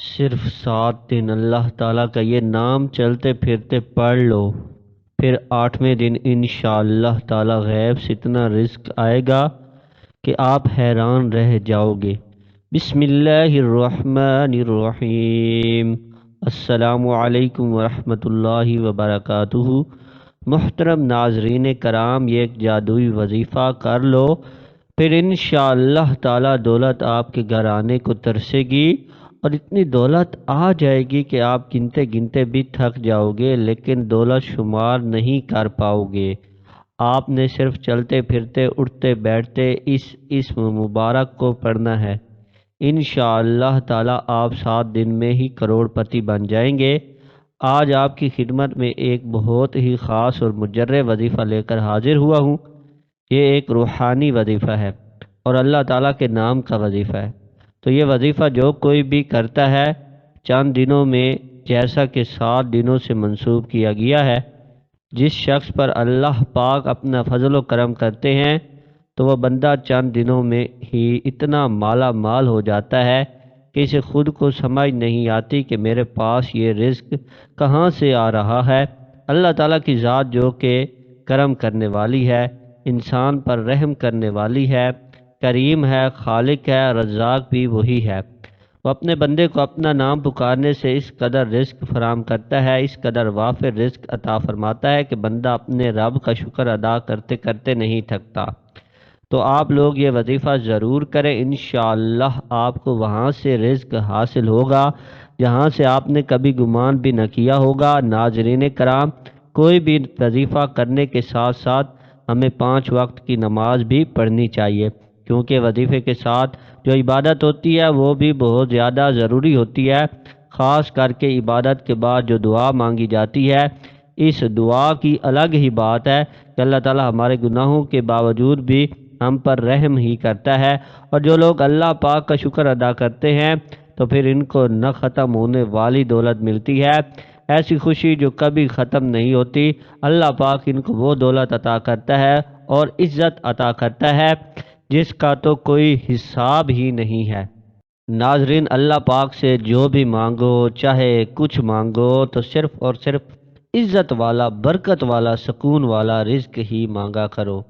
صرف 7 دن اللہ تعالیٰ کا یہ نام چلتے پھرتے پڑھ لو، پھر 8ویں دن انشاءاللہ تعالیٰ غیب سے اتنا رزق آئے گا کہ آپ حیران رہ جاؤ گے۔ بسم اللہ الرحمن الرحیم۔ السلام علیکم ورحمۃ اللہ وبرکاتہ۔ محترم ناظرین کرام، یہ ایک جادوئی وظیفہ کر لو، پھر انشاءاللہ تعالیٰ دولت آپ کے گھر آنے کو ترسے گی، اور اتنی دولت آ جائے گی کہ آپ گنتے گنتے بھی تھک جاؤ گے، لیکن دولت شمار نہیں کر پاؤ گے۔ آپ نے صرف چلتے پھرتے اٹھتے بیٹھتے اس اسم مبارک کو پڑھنا ہے۔ انشاءاللہ تعالیٰ آپ 7 دن میں ہی کروڑ پتی بن جائیں گے۔ آج آپ کی خدمت میں ایک بہت ہی خاص اور مجرب وظیفہ لے کر حاضر ہوا ہوں۔ یہ ایک روحانی وظیفہ ہے اور اللہ تعالیٰ کے نام کا وظیفہ ہے۔ تو یہ وظیفہ جو کوئی بھی کرتا ہے چند دنوں میں، جیسا کہ 7 دنوں سے منسوب کیا گیا ہے، جس شخص پر اللہ پاک اپنا فضل و کرم کرتے ہیں تو وہ بندہ چند دنوں میں ہی اتنا مالا مال ہو جاتا ہے کہ اسے خود کو سمجھ نہیں آتی کہ میرے پاس یہ رزق کہاں سے آ رہا ہے۔ اللہ تعالیٰ کی ذات جو کہ کرم کرنے والی ہے، انسان پر رحم کرنے والی ہے، کریم ہے، خالق ہے، رزاق بھی وہی ہے۔ وہ اپنے بندے کو اپنا نام پکارنے سے اس قدر رزق فراہم کرتا ہے، اس قدر وافر رزق عطا فرماتا ہے کہ بندہ اپنے رب کا شکر ادا کرتے کرتے نہیں تھکتا۔ تو آپ لوگ یہ وظیفہ ضرور کریں، انشاءاللہ آپ کو وہاں سے رزق حاصل ہوگا جہاں سے آپ نے کبھی گمان بھی نہ کیا ہوگا۔ ناظرین کرام، کوئی بھی وظیفہ کرنے کے ساتھ ساتھ ہمیں 5 وقت کی نماز بھی پڑھنی چاہیے، کیونکہ وظیفے کے ساتھ جو عبادت ہوتی ہے وہ بھی بہت زیادہ ضروری ہوتی ہے۔ خاص کر کے عبادت کے بعد جو دعا مانگی جاتی ہے، اس دعا کی الگ ہی بات ہے کہ اللہ تعالی ہمارے گناہوں کے باوجود بھی ہم پر رحم ہی کرتا ہے، اور جو لوگ اللہ پاک کا شکر ادا کرتے ہیں تو پھر ان کو نہ ختم ہونے والی دولت ملتی ہے، ایسی خوشی جو کبھی ختم نہیں ہوتی۔ اللہ پاک ان کو وہ دولت عطا کرتا ہے اور عزت عطا کرتا ہے جس کا تو کوئی حساب ہی نہیں ہے۔ ناظرین، اللہ پاک سے جو بھی مانگو، چاہے کچھ مانگو، تو صرف اور صرف عزت والا، برکت والا، سکون والا رزق ہی مانگا کرو۔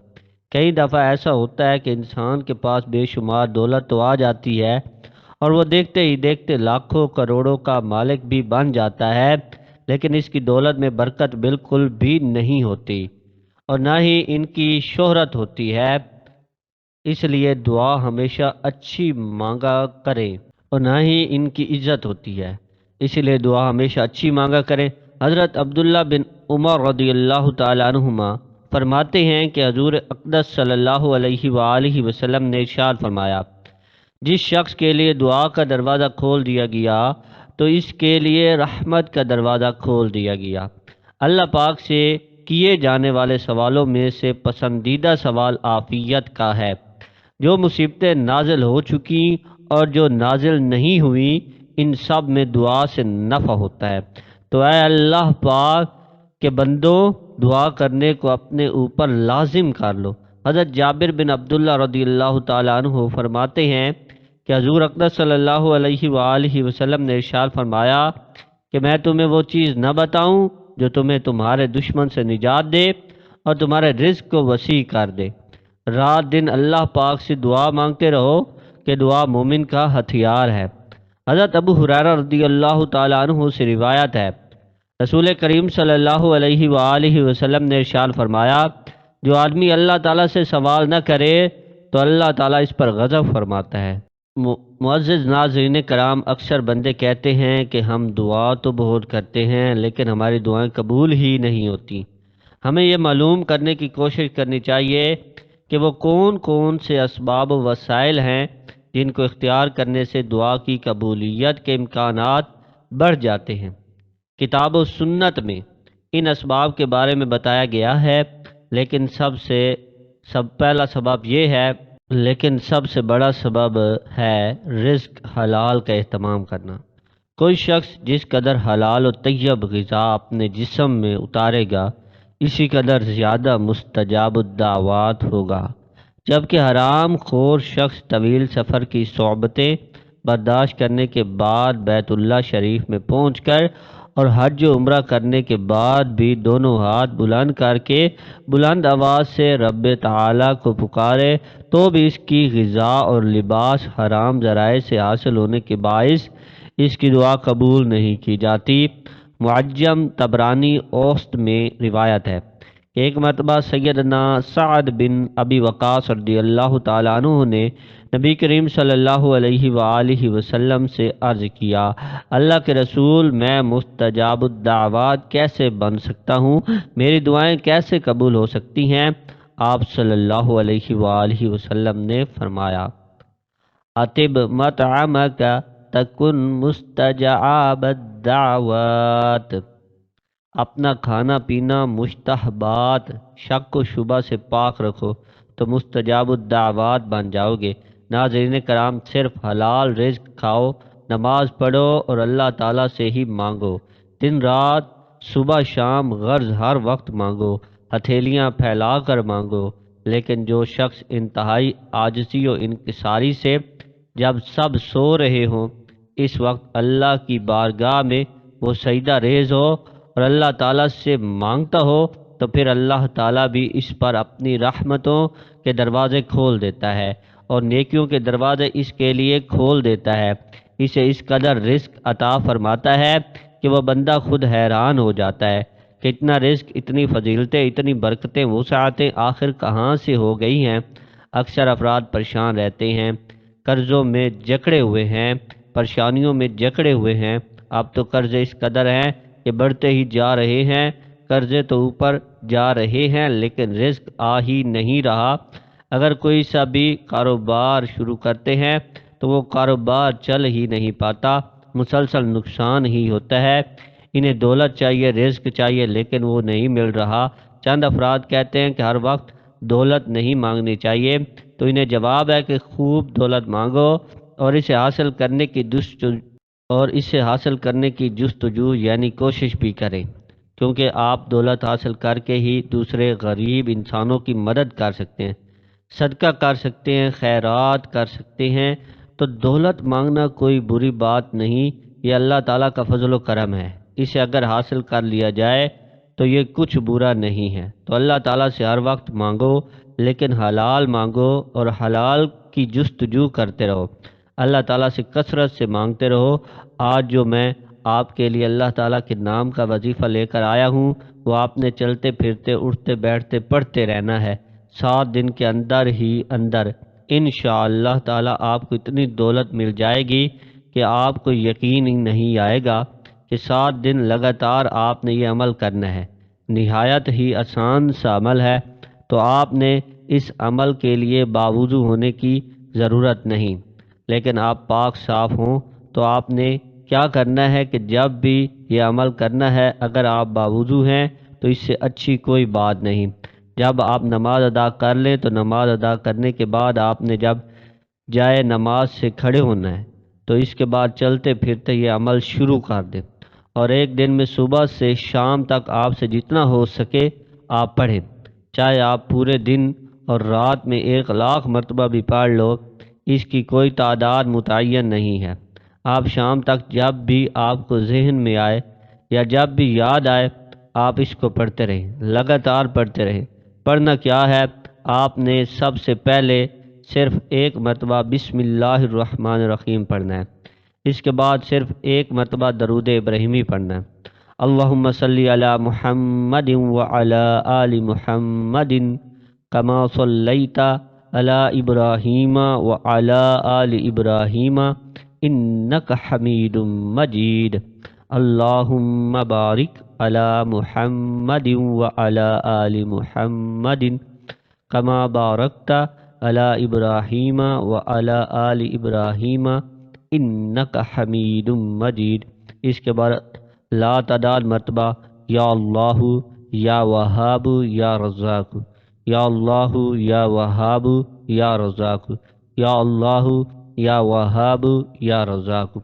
کئی دفعہ ایسا ہوتا ہے کہ انسان کے پاس بے شمار دولت تو آ جاتی ہے اور وہ دیکھتے ہی دیکھتے لاکھوں کروڑوں کا مالک بھی بن جاتا ہے، لیکن اس کی دولت میں برکت بالکل بھی نہیں ہوتی اور نہ ہی ان کی شہرت ہوتی ہے۔ اس لیے دعا ہمیشہ اچھی مانگا کریں اور نہ ہی ان کی عزت ہوتی ہے، اس لیے دعا ہمیشہ اچھی مانگا کریں۔ حضرت عبداللہ بن عمر رضی اللہ تعالیٰ عنہما فرماتے ہیں کہ حضور اقدس صلی اللہ علیہ وآلہ وسلم نے ارشاد فرمایا، جس شخص کے لیے دعا کا دروازہ کھول دیا گیا تو اس کے لیے رحمت کا دروازہ کھول دیا گیا۔ اللہ پاک سے کیے جانے والے سوالوں میں سے پسندیدہ سوال عافیت کا ہے۔ جو مصیبتیں نازل ہو چکی اور جو نازل نہیں ہوئی، ان سب میں دعا سے نفع ہوتا ہے۔ تو اے اللہ پاک کے بندوں، دعا کرنے کو اپنے اوپر لازم کر لو۔ حضرت جابر بن عبداللہ رضی اللہ تعالیٰ عنہ فرماتے ہیں کہ حضور اقدس صلی اللہ علیہ وآلہ وسلم نے ارشاد فرمایا کہ میں تمہیں وہ چیز نہ بتاؤں جو تمہیں تمہارے دشمن سے نجات دے اور تمہارے رزق کو وسیع کر دے۔ رات دن اللہ پاک سے دعا مانگتے رہو کہ دعا مومن کا ہتھیار ہے۔ حضرت ابو ہریرہ رضی اللہ تعالیٰ عنہ سے روایت ہے، رسول کریم صلی اللہ علیہ وآلہ وسلم نے ارشاد فرمایا، جو آدمی اللہ تعالیٰ سے سوال نہ کرے تو اللہ تعالیٰ اس پر غضب فرماتا ہے۔ معزز ناظرین کرام، اکثر بندے کہتے ہیں کہ ہم دعا تو بہت کرتے ہیں لیکن ہماری دعائیں قبول ہی نہیں ہوتی۔ ہمیں یہ معلوم کرنے کی کوشش کرنی چاہیے کہ وہ کون کون سے اسباب و وسائل ہیں جن کو اختیار کرنے سے دعا کی قبولیت کے امکانات بڑھ جاتے ہیں۔ کتاب و سنت میں ان اسباب کے بارے میں بتایا گیا ہے، لیکن سب سے بڑا سبب ہے رزق حلال کا اہتمام کرنا۔ کوئی شخص جس قدر حلال و طیب غذا اپنے جسم میں اتارے گا، اسی قدر زیادہ مستجاب الدعوات ہوگا، جبکہ حرام خور شخص طویل سفر کی صحبتیں برداشت کرنے کے بعد بیت اللہ شریف میں پہنچ کر اور حج و عمرہ کرنے کے بعد بھی دونوں ہاتھ بلند کر کے بلند آواز سے رب تعالیٰ کو پکارے تو بھی اس کی غذا اور لباس حرام ذرائع سے حاصل ہونے کے باعث اس کی دعا قبول نہیں کی جاتی۔ معجم طبرانی اوسط میں روایت ہے کہ ایک مرتبہ سیدنا سعد بن ابی وقاص رضی اللہ تعالیٰ عنہ نے نبی کریم صلی اللہ علیہ وآلہ وسلم سے عرض کیا، اللہ کے رسول، میں مستجاب الدعوات کیسے بن سکتا ہوں؟ میری دعائیں کیسے قبول ہو سکتی ہیں؟ آپ صلی اللہ علیہ وآلہ وسلم نے فرمایا، اطب مطعمک تکن مستجاب الدعوات، اپنا کھانا پینا مشتہبات شک و شبہ سے پاک رکھو تو مستجاب الدعوات بن جاؤ گے۔ ناظرین کرام، صرف حلال رزق کھاؤ، نماز پڑھو اور اللہ تعالیٰ سے ہی مانگو، دن رات صبح شام غرض ہر وقت مانگو، ہتھیلیاں پھیلا کر مانگو۔ لیکن جو شخص انتہائی عاجزی و انکساری سے جب سب سو رہے ہوں اس وقت اللہ کی بارگاہ میں وہ سجدہ ریز ہو اور اللہ تعالیٰ سے مانگتا ہو تو پھر اللہ تعالیٰ بھی اس پر اپنی رحمتوں کے دروازے کھول دیتا ہے اور نیکیوں کے دروازے اس کے لیے کھول دیتا ہے، اسے اس قدر رزق عطا فرماتا ہے کہ وہ بندہ خود حیران ہو جاتا ہے کہ اتنا رزق، اتنی فضیلتیں، اتنی برکتیں، وسعتیں آخر کہاں سے ہو گئی ہیں۔ اکثر افراد پریشان رہتے ہیں، قرضوں میں جکڑے ہوئے ہیں، پریشانیوں میں جکڑے ہوئے ہیں۔ اب تو قرضے اس قدر ہیں کہ بڑھتے ہی جا رہے ہیں، قرضے تو اوپر جا رہے ہیں لیکن رزق آ ہی نہیں رہا۔ اگر کوئی سا بھی کاروبار شروع کرتے ہیں تو وہ کاروبار چل ہی نہیں پاتا، مسلسل نقصان ہی ہوتا ہے۔ انہیں دولت چاہیے، رزق چاہیے لیکن وہ نہیں مل رہا۔ چند افراد کہتے ہیں کہ ہر وقت دولت نہیں مانگنی چاہیے، تو انہیں جواب ہے کہ خوب دولت مانگو اور اسے حاصل کرنے کی جستجو یعنی کوشش بھی کریں، کیونکہ آپ دولت حاصل کر کے ہی دوسرے غریب انسانوں کی مدد کر سکتے ہیں، صدقہ کر سکتے ہیں، خیرات کر سکتے ہیں۔ تو دولت مانگنا کوئی بری بات نہیں، یہ اللہ تعالیٰ کا فضل و کرم ہے، اسے اگر حاصل کر لیا جائے تو یہ کچھ برا نہیں ہے۔ تو اللہ تعالیٰ سے ہر وقت مانگو لیکن حلال مانگو اور حلال کی جستجو کرتے رہو، اللہ تعالیٰ سے کثرت سے مانگتے رہو۔ آج جو میں آپ کے لیے اللہ تعالیٰ کے نام کا وظیفہ لے کر آیا ہوں وہ آپ نے چلتے پھرتے اٹھتے بیٹھتے پڑھتے رہنا ہے۔ 7 دن کے اندر ہی اندر انشاءاللہ تعالیٰ آپ کو اتنی دولت مل جائے گی کہ آپ کو یقین ہی نہیں آئے گا کہ 7 دن لگاتار آپ نے یہ عمل کرنا ہے۔ نہایت ہی آسان سا عمل ہے، تو آپ نے اس عمل کے لیے باوضو ہونے کی ضرورت نہیں، لیکن آپ پاک صاف ہوں تو آپ نے کیا کرنا ہے کہ جب بھی یہ عمل کرنا ہے، اگر آپ باوضو ہیں تو اس سے اچھی کوئی بات نہیں۔ جب آپ نماز ادا کر لیں تو نماز ادا کرنے کے بعد آپ نے جب جائے نماز سے کھڑے ہونا ہے تو اس کے بعد چلتے پھرتے یہ عمل شروع کر دیں، اور ایک دن میں صبح سے شام تک آپ سے جتنا ہو سکے آپ پڑھیں، چاہے آپ پورے دن اور رات میں 1,00,000 مرتبہ بھی پڑھ لو، اس کی کوئی تعداد متعین نہیں ہے۔ آپ شام تک جب بھی آپ کو ذہن میں آئے یا جب بھی یاد آئے آپ اس کو پڑھتے رہیں، لگاتار پڑھتے رہیں۔ پڑھنا کیا ہے؟ آپ نے سب سے پہلے صرف 1 مرتبہ بسم اللہ الرحمن الرحیم پڑھنا ہے، اس کے بعد صرف 1 مرتبہ درود ابراہیمی پڑھنا ہے۔ اللہم صلی علی محمد وعلی آل محمد کما صلیت علی ابراہیم وعلی آل ابراہیم انک حمید مجید۔ اللہم بارک علی محمد وعلی آل محمد کما بارکت علی ابراہیم وعلی آل ابراہیم انک حمید مجید۔ اس کے بعد لا تعداد مرتبہ یا اللہ یا وہاب یا رزاق، یا اللہ یا وہاب یا رزاق، یا اللہ یا وہاب یا رزاق،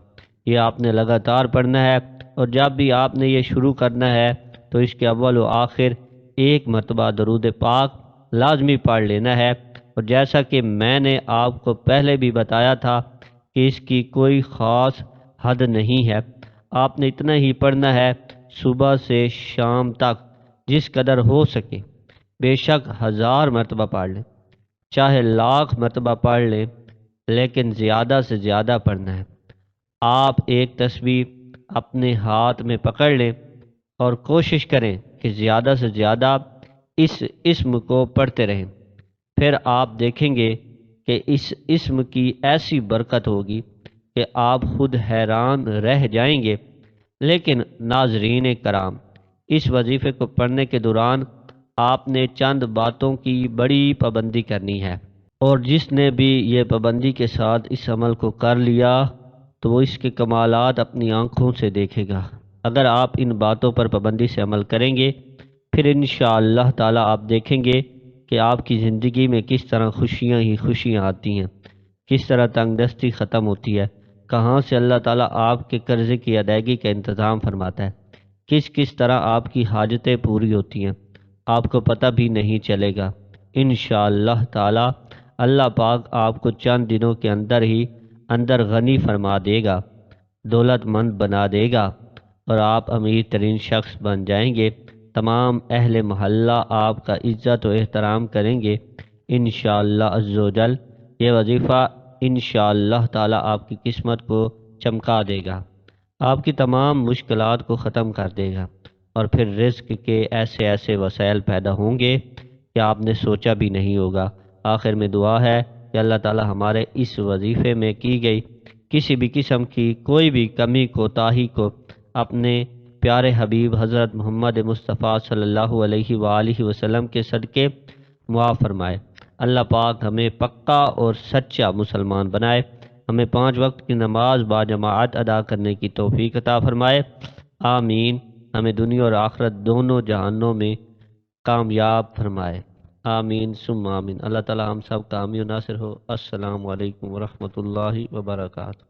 یہ آپ نے لگاتار پڑھنا ہے۔ اور جب بھی آپ نے یہ شروع کرنا ہے تو اس کے اول و آخر 1 مرتبہ درود پاک لازمی پڑھ لینا ہے۔ اور جیسا کہ میں نے آپ کو پہلے بھی بتایا تھا کہ اس کی کوئی خاص حد نہیں ہے، آپ نے اتنا ہی پڑھنا ہے صبح سے شام تک جس قدر ہو سکے، بے شک 1000 مرتبہ پڑھ لیں، چاہے 1,00,000 مرتبہ پڑھ لیں، لیکن زیادہ سے زیادہ پڑھنا ہے۔ آپ ایک تسبیح اپنے ہاتھ میں پکڑ لیں اور کوشش کریں کہ زیادہ سے زیادہ اس اسم کو پڑھتے رہیں، پھر آپ دیکھیں گے کہ اس اسم کی ایسی برکت ہوگی کہ آپ خود حیران رہ جائیں گے۔ لیکن ناظرین کرام، اس وظیفے کو پڑھنے کے دوران آپ نے چند باتوں کی بڑی پابندی کرنی ہے، اور جس نے بھی یہ پابندی کے ساتھ اس عمل کو کر لیا تو وہ اس کے کمالات اپنی آنکھوں سے دیکھے گا۔ اگر آپ ان باتوں پر پابندی سے عمل کریں گے، پھر انشاءاللہ تعالی آپ دیکھیں گے کہ آپ کی زندگی میں کس طرح خوشیاں ہی خوشیاں آتی ہیں، کس طرح تنگ دستی ختم ہوتی ہے، کہاں سے اللہ تعالیٰ آپ کے قرضے کی ادائیگی کا انتظام فرماتا ہے، کس طرح آپ کی حاجتیں پوری ہوتی ہیں، آپ کو پتہ بھی نہیں چلے گا۔ انشاءاللہ تعالی اللہ پاک آپ کو چند دنوں کے اندر ہی اندر غنی فرما دے گا، دولت مند بنا دے گا، اور آپ امیر ترین شخص بن جائیں گے۔ تمام اہل محلہ آپ کا عزت و احترام کریں گے انشاءاللہ عز و جل۔ یہ وظیفہ انشاءاللہ تعالی آپ کی قسمت کو چمکا دے گا، آپ کی تمام مشکلات کو ختم کر دے گا، اور پھر رزق کے ایسے ایسے وسائل پیدا ہوں گے کہ آپ نے سوچا بھی نہیں ہوگا۔ آخر میں دعا ہے کہ اللہ تعالی ہمارے اس وظیفے میں کی گئی کسی بھی قسم کی کوئی بھی کمی کوتاہی کو اپنے پیارے حبیب حضرت محمد مصطفیٰ صلی اللہ علیہ وآلہ وسلم کے صدقے معاف فرمائے۔ اللہ پاک ہمیں پکا اور سچا مسلمان بنائے، ہمیں 5 وقت کی نماز باجماعت ادا کرنے کی توفیق عطا فرمائے، آمین۔ ہمیں دنیا اور آخرت دونوں جہانوں میں کامیاب فرمائے، آمین ثم آمین۔ اللہ تعالی ہم سب کا حامی و ناصر ہو۔ السلام علیکم ورحمۃ اللہ وبرکاتہ۔